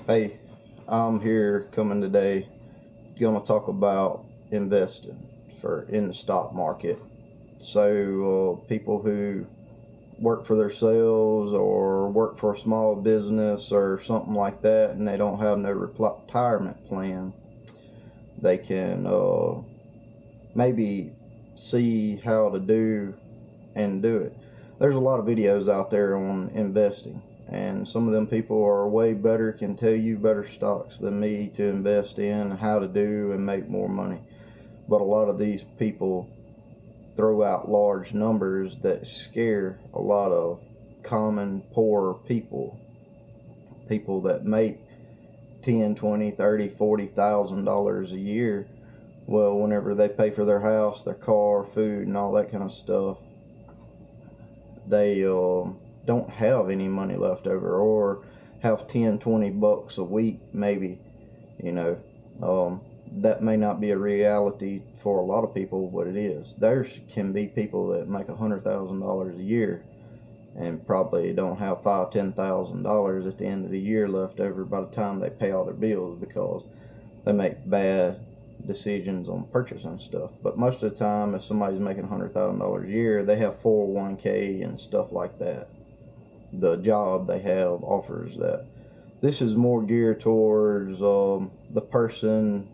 Hey, I'm here coming today going to talk about investing in the stock market. So people who work for themselves or work for a small business or something like that, and they don't have no retirement plan, they can maybe see how to do it. There's a lot of videos out there on investing, and some of them people are way better, can tell you better stocks than me to invest in, how to do and make more money. But a lot of these people throw out large numbers that scare a lot of common poor people that make 10, 20, 30, $40,000 a year. Well, whenever they pay for their house, their car, food, and all that kind of stuff, they don't have any money left over, or have 10, 20 bucks a week maybe. you know that may not be a reality for a lot of people, but it is. There can be people that make $100,000 a year and probably don't have $5,000-$10,000 at the end of the year left over by the time they pay all their bills, because they make bad decisions on purchasing stuff. But most of the time, if somebody's making $100,000 a year, they have 401k and stuff like that. The job they have offers that. This is more geared towards the person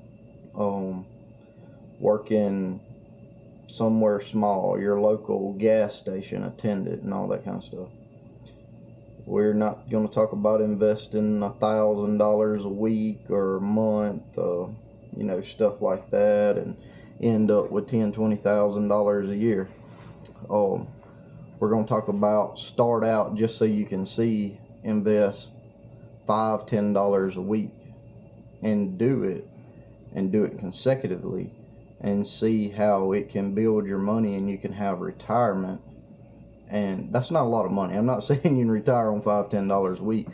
working somewhere small, your local gas station attendant and all that kind of stuff. We're not going to talk about investing $1,000 a week or a month, stuff like that, and end up with $10,000-$20,000 a year. We're going to talk about start out just so you can see, invest $5-$10 a week and do it consecutively, and see how it can build your money and you can have retirement. And that's not a lot of money. I'm not saying you can retire on $5-$10 a week,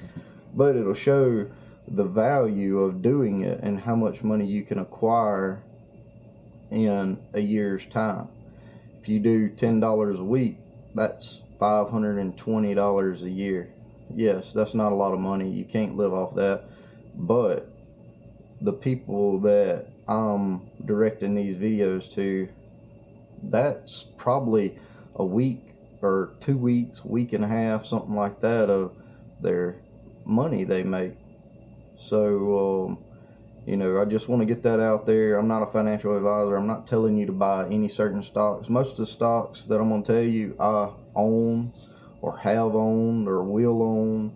but it'll show the value of doing it and how much money you can acquire in a year's time. If you do $10 a week, that's $520 a year. Yes, that's not a lot of money. You can't live off that. But the people that I'm directing these videos to, that's probably a week or 2 weeks, week and a half, something like that, of their money they make. So, I just want to get that out there. I'm not a financial advisor. I'm not telling you to buy any certain stocks. Most of the stocks that I'm going to tell you, I own or have owned or will own,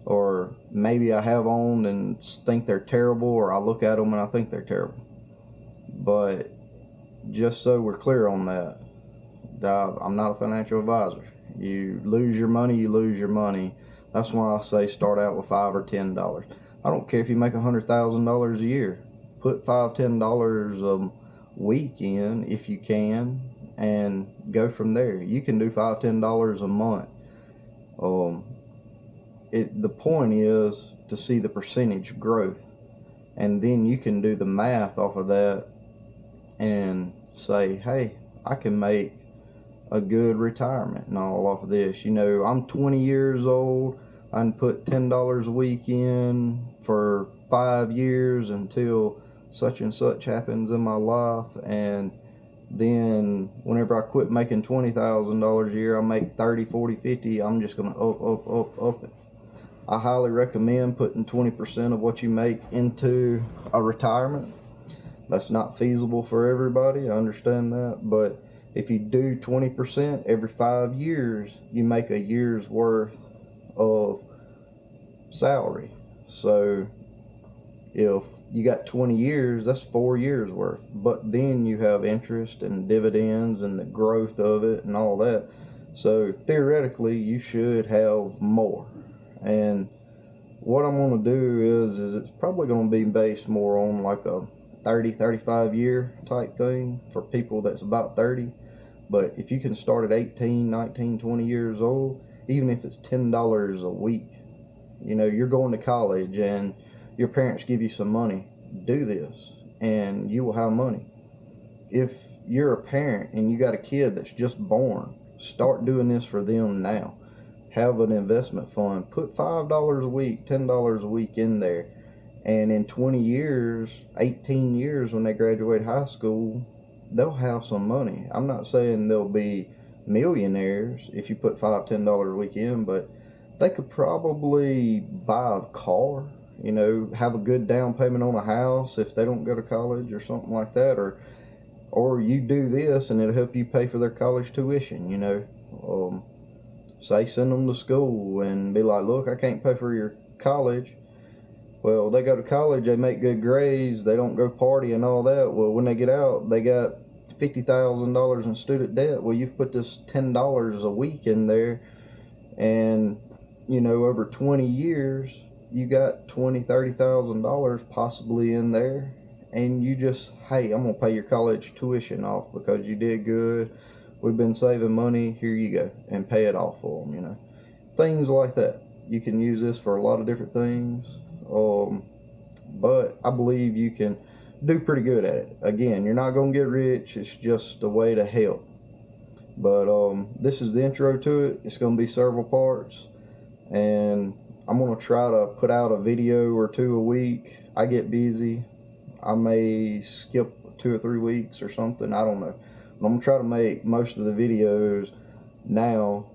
or maybe I have owned and think they're terrible, or I look at them and I think they're terrible. But just so we're clear on that, I'm not a financial advisor. You lose your money, you lose your money. That's why I say start out with $5 or $10. I don't care if you make $100,000 a year. Put $5-$10 a week in if you can, and go from there. You can do $5-$10 a month. The point is to see the percentage growth, and then you can do the math off of that and say, hey, I can make a good retirement and all off of this. I'm 20 years old. I can put $10 a week in for 5 years until such and such happens in my life, and then whenever I quit making $20,000 a year, I make 30, 40, 50. I'm just going to up it. I highly recommend putting 20% of what you make into a retirement. That's not feasible for everybody, I understand that, but if you do 20% every 5 years, you make a year's worth of salary. So if you got 20 years, that's 4 years worth. But then you have interest and dividends and the growth of it and all that. So theoretically, you should have more. And what I'm going to do is it's probably going to be based more on like a 30-35 year type thing for people that's about 30. But if you can start at 18, 19, 20 years old, even if it's $10 a week, you're going to college and your parents give you some money, do this and you will have money. If you're a parent and you got a kid that's just born, start doing this for them now. Have an investment fund. Put $5 a week, $10 a week in there, And in 20 years, 18 years, when they graduate high school, they'll have some money. I'm not saying they'll be millionaires if you put $5-10 a week in, but they could probably buy a car, you know, have a good down payment on a house if they don't go to college or something like that, or you do this and it'll help you pay for their college tuition, you know. Say send them to school and be like, look, I can't pay for your college. Well, they go to college, they make good grades, they don't go party and all that. Well, when they get out, they got $50,000 in student debt. Well, you've put this $10 a week in there, and you know, over 20 years, you got $20,000-$30,000 possibly in there, and you just, hey, I'm gonna pay your college tuition off because you did good. We've been saving money. Here you go, and pay it off for them. You know, things like that. You can use this for a lot of different things. But I believe you can do pretty good at it. Again, you're not going to get rich. It's just a way to help. But this is the intro to it. It's going to be several parts. And I'm going to try to put out a video or two a week. I get busy. I may skip 2 or 3 weeks or something. I don't know. But I'm going to try to make most of the videos now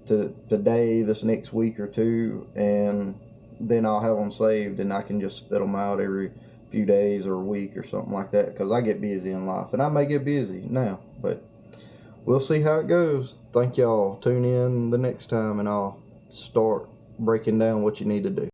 to today, this next week or two, and then I'll have them saved and I can just spit them out every few days or a week or something like that, because I get busy in life, and I may get busy now, but we'll see how it goes. Thank y'all. Tune in the next time and I'll start breaking down what you need to do.